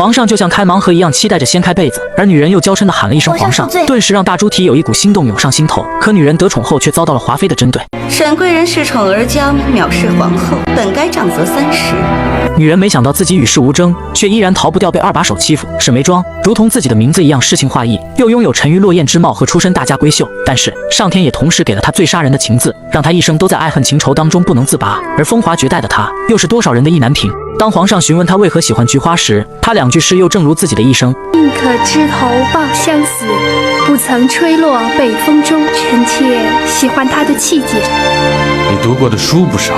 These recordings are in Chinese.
皇上就像开盲盒一样期待着掀开被子，而女人又娇嗔地喊了一声皇上，顿时让大猪蹄有一股心动涌上心头。可女人得宠后却遭到了华妃的针对。沈贵人恃宠而骄，藐视皇后，本该杖责30。女人没想到自己与世无争，却依然逃不掉被二把手欺负。沈眉庄如同自己的名字一样诗情画意，又拥有沉鱼落雁之貌和出身大家闺秀，但是上天也同时给了她最杀人的情字，让她一生都在爱恨情仇当中不能自拔。而风华绝代的她，又是多少人的意难平。当皇上询问她为何喜欢菊花时，她2句诗又正如自己的一生：宁可枝头抱香死，不曾吹落北风中。臣妾喜欢他的气节。你读过的书不少。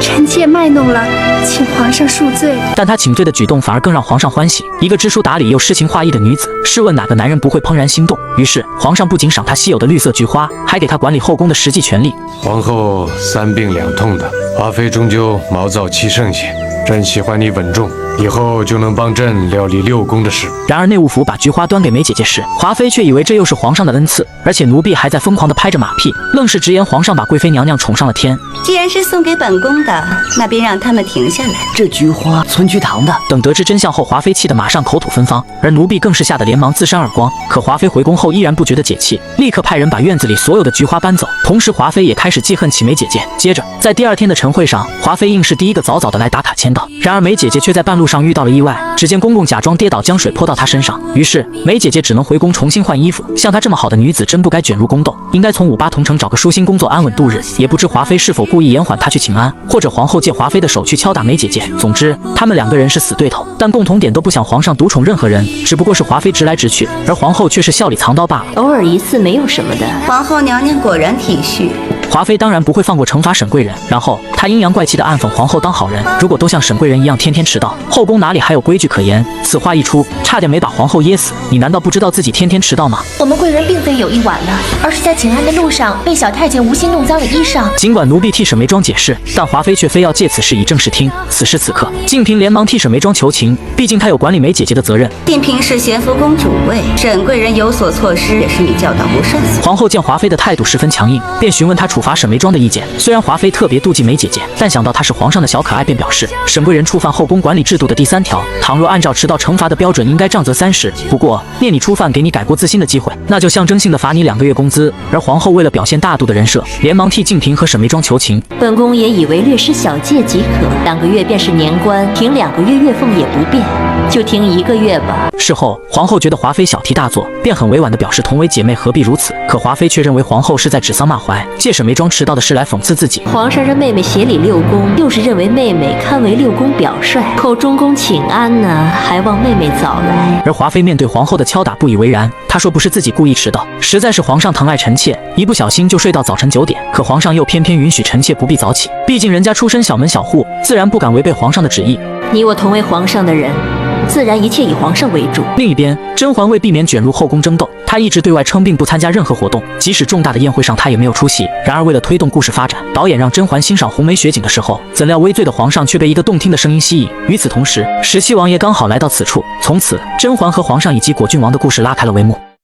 臣妾卖弄了，请皇上恕罪。但她请罪的举动反而更让皇上欢喜。一个知书达理又诗情画意的女子，试问哪个男人不会怦然心动？于是皇上不仅赏她稀有的绿色菊花，还给她管理后宫的实际权利。皇后3病2痛的，华妃终究毛躁气盛些。朕喜欢你稳重，以后就能帮朕料理6宫的事。然而内务府把菊花端给梅姐姐时，华妃却以为这又是皇上的恩赐，而且奴婢还在疯狂地拍着马屁，愣是直言皇上把贵妃娘娘宠上了天。既然是送给本宫的，那便让他们停下来。这菊花存菊堂的。等得知真相后，华妃气得马上口吐芬芳，而奴婢更是吓得连忙自扇耳光。可华妃回宫后依然不觉得解气，立刻派人把院子里所有的菊花搬走。同时华妃也开始记恨起梅姐姐。接着在第2天的晨会上，华妃硬是第一个早早的来打卡签到。然而梅姐姐却在半路上遇到了意外，只见公公假装跌倒将水泼到她身上，于是梅姐姐只能回宫重新换衣服。像她这么好的女子真不该卷入宫斗，应该从5、8同城找个舒心工作安稳度日。也不知华妃是否故意延缓她去请安，或者皇后借华妃的手去敲打梅姐姐。总之他们2个人是死对头，但共同点都不想皇上独宠任何人，只不过是华妃直来直去，而皇后却是笑里藏刀罢了。偶尔一次没有什么的。皇后娘娘果然体恤。华妃当然不会放过惩罚沈贵人，然后她阴阳怪气地暗讽皇后当好人，如果都像沈贵人一样天天迟到，后宫哪里还有规矩可言？此话一出，差点没把皇后噎死。你难道不知道自己天天迟到吗？我们贵人并非有意晚了，而是在请安的路上被小太监无心弄脏了衣裳。尽管奴婢替沈眉庄解释，但华妃却非要借此事以正视听。此时此刻，静嫔连忙替沈眉庄求情，毕竟她有管理梅姐姐的责任。静嫔是咸福宫主位，沈贵人有所错失，也是你教导不慎。皇后见华妃的态度十分强硬，便询问她处罚沈眉庄的意见。虽然华妃特别妒忌梅姐姐，但想到她是皇上的小可爱，便表示沈贵人触犯后宫管理制度的第3条，倘若按照迟到惩罚的标准，应该杖责30。不过念你初犯，给你改过自新的机会，那就象征性的罚你2个月工资。而皇后为了表现大度的人设，连忙替静嫔和沈眉庄求情。本宫也以为略施小戒即可，2个月便是年关，停2个月月俸也不变，就停1个月吧。事后皇后觉得华妃小题大做，便很委婉地表示同为姐妹何必如此。可华妃却认为皇后是在指桑骂槐，借沈眉庄迟到的事来讽刺自己。皇上让妹妹协理6宫，又是认为妹妹堪为6宫表率，口中宫请安呢，还望妹妹早来。而华妃面对皇后的敲打不以为然，她说不是自己故意迟到，实在是皇上疼爱臣妾，一不小心就睡到早晨9点。可皇上又偏偏允许臣妾不必早起，毕竟人家出身小门小户，自然不敢违背皇上的旨意。你我同为皇上的人，自然一切以皇上为主。另一边，甄嬛为避免卷入后宫争斗，她一直对外称病不参加任何活动，即使重大的宴会上她也没有出席。然而为了推动故事发展，导演让甄嬛欣赏红梅雪景的时候，怎料微醉的皇上却被一个动听的声音吸引。与此同时，17王爷刚好来到此处，从此甄嬛和皇上以及果郡王的故事拉开了帷幕。